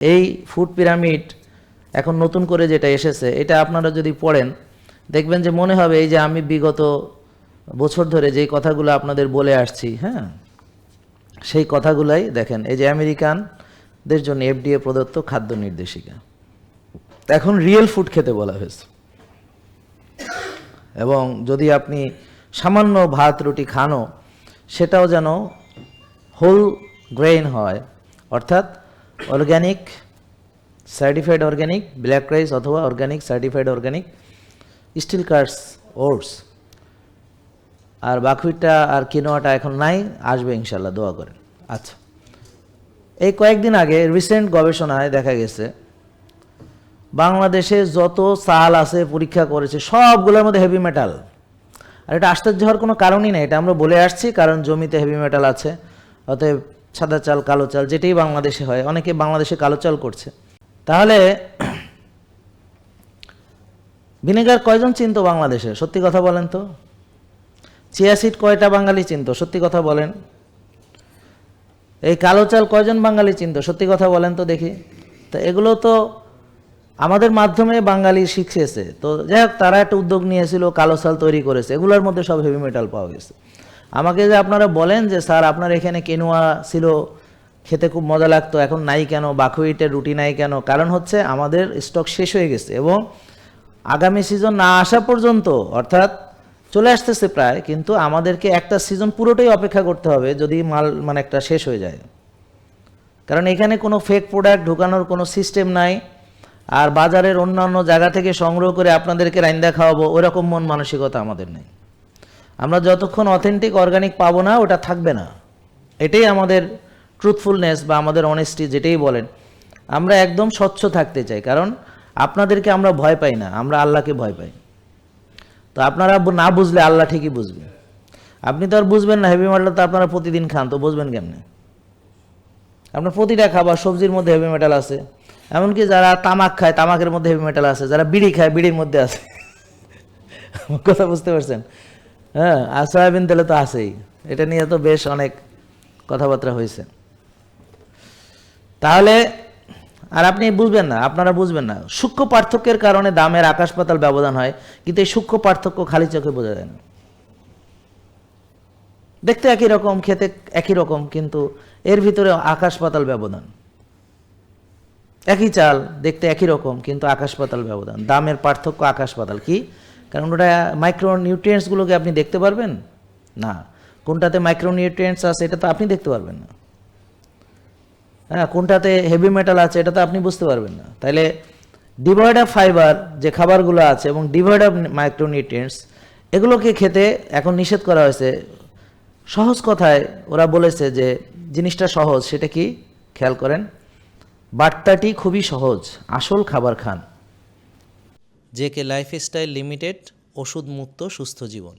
এই food pyramid এখন নতুন করে যেটা এসেছে, এটা আপনারা যদি পড়েন দেখবেন যে মনে হবে এই যে আমি বিগত বছর ধরে যেই কথাগুলো আপনাদের বলে আসছি, হ্যাঁ, সেই কথাগুলাই দেখেন। এই যে আমেরিকানদের জন্য এফডিএ প্রদত্ত খাদ্য নির্দেশিকা, এখন রিয়েল ফুড খেতে বলা হয়েছে। এবং যদি আপনি সামান্য ভাত রুটি খানো, সেটাও যেন হোল গ্রেইন হয়, অর্থাৎ organic certified organic black rice অথবা অর্গ্যানিক সার্টিফাইড অর্গ্যানিক স্টিল কার্স ওটস। আর বাকুইটটা আর কিনোয়াটা এখন নাই, আসবে ইনশাল্লাহ, দোয়া করেন। আচ্ছা, এই কয়েকদিন আগে রিসেন্ট গবেষণায় দেখা গেছে বাংলাদেশে যত চাল আছে পরীক্ষা করেছে সবগুলোর মধ্যে হেভি মেটাল। আর এটা আশ্চর্য হওয়ার কোনো কারণই নেই, এটা আমরা বলে আসছি, কারণ জমিতে হেভি মেটাল আছে, অতএব সাদা চাল কালো চাল যেটাই বাংলাদেশে হয়, অনেকে বাংলাদেশে কালো চাল করছে। তাহলে ভিনেগার কয়জন চিনত বাংলাদেশে? সত্যি কথা বলেন তো। চিয়া সিড কয়টা বাঙালি চিনত? সত্যি কথা বলেন। এই কালো চাল কয়জন বাঙালি চিনত? সত্যি কথা বলেন তো দেখি। তো এগুলো তো আমাদের মাধ্যমে বাঙালি শিখেছে। তো যাই হোক, তারা একটা উদ্যোগ নিয়েছিল, কালো চাল তৈরি করেছে, এগুলোর মধ্যে সব হেভি মেটাল পাওয়া গেছে। আমাকে যে আপনারা বলেন যে স্যার আপনার এখানে কেনোয়া ছিল, খেতে খুব মজা লাগতো, এখন নাই কেন? বাকুইটের রুটি নাই কেন? কারণ হচ্ছে আমাদের স্টক শেষ হয়ে গেছে এবং আগামী সিজন না আসা পর্যন্ত, অর্থাৎ চলে আসতেছে প্রায়, কিন্তু আমাদেরকে একটা সিজন পুরোটাই অপেক্ষা করতে হবে যদি মাল মানে একটা শেষ হয়ে যায়। কারণ এখানে কোনো ফেক প্রোডাক্ট ঢোকানোর কোনো সিস্টেম নাই। আর বাজারের অন্যান্য জায়গা থেকে সংগ্রহ করে আপনাদেরকে রাইন্দা খাওয়াবো, ওরকম মন মানসিকতা আমাদের নেই। আমরা যতক্ষণ অথেন্টিক অর্গানিক পাবো না, ওটা থাকবে না। এটাই আমাদের ট্রুথফুলনেস বা আমাদের অনেস্টি, যেটাই বলেন। আমরা একদম স্বচ্ছ থাকতে চাই, কারণ আপনাদেরকে আমরা ভয় পাই না, আমরা আল্লাহকে ভয় পাই। তো আপনারা না বুঝলে আল্লাহ ঠিকই বুঝবে। আপনি তো আর বুঝবেন না, হেভি মেটাল তো আপনারা প্রতিদিন খান, তো বুঝবেন কেমনে? আপনার প্রতিটা খাবার সবজির মধ্যে হেভি মেটাল আছে, এমনকি যারা তামাক খায় তামাকের মধ্যে হেভি মেটাল আছে, যারা বিড়ি খায় বিড়ির মধ্যে আছে। কথা বুঝতে পারছেন? হ্যাঁ, আর সয়াবিন তেলে তো আছেই। এটা নিয়ে তো বেশ অনেক কথাবার্তা হয়েছে। তাহলে আর আপনি বুঝবেন না, আপনারা বুঝবেন না। সূক্ষ্ম পার্থক্যের কারণে দামের আকাশ পাতাল ব্যবধান হয়, কিন্তু এই সূক্ষ্ম পার্থক্য খালি চোখে বোঝা যায় না। দেখতে একই রকম, খেতে একই রকম, কিন্তু এর ভিতরে আকাশ পাতাল ব্যবধান। একই চাল দেখতে একই রকম, কিন্তু আকাশ পাতাল ব্যবধান, দামের পার্থক্য আকাশ পাতাল। কি কারণ? ওটা মাইক্রো নিউট্রিয়েন্টসগুলোকে আপনি দেখতে পারবেন না। কোনটাতে মাইক্রো নিউট্রিয়েন্টস আছে এটা তো আপনি দেখতে পারবেন না। হ্যাঁ, কোনটাতে হেভি মেটাল আছে এটা তো আপনি বুঝতে পারবেন না। তাইলে ডিভয়েড অফ ফাইবার যে খাবারগুলো আছে এবং ডিভয়েড অফ মাইক্রো নিউট্রিয়েন্টস, এগুলোকে খেতে এখন নিষেধ করা হয়েছে। সহজ কথায় ওরা বলেছে যে জিনিসটা সহজ, সেটা কি খেয়াল করেন, বার্তাটি খুবই সহজ, আসল খাবার খান। জেকে লাইফস্টাইল লিমিটেড, ওষুধ মুক্ত সুস্থ জীবন।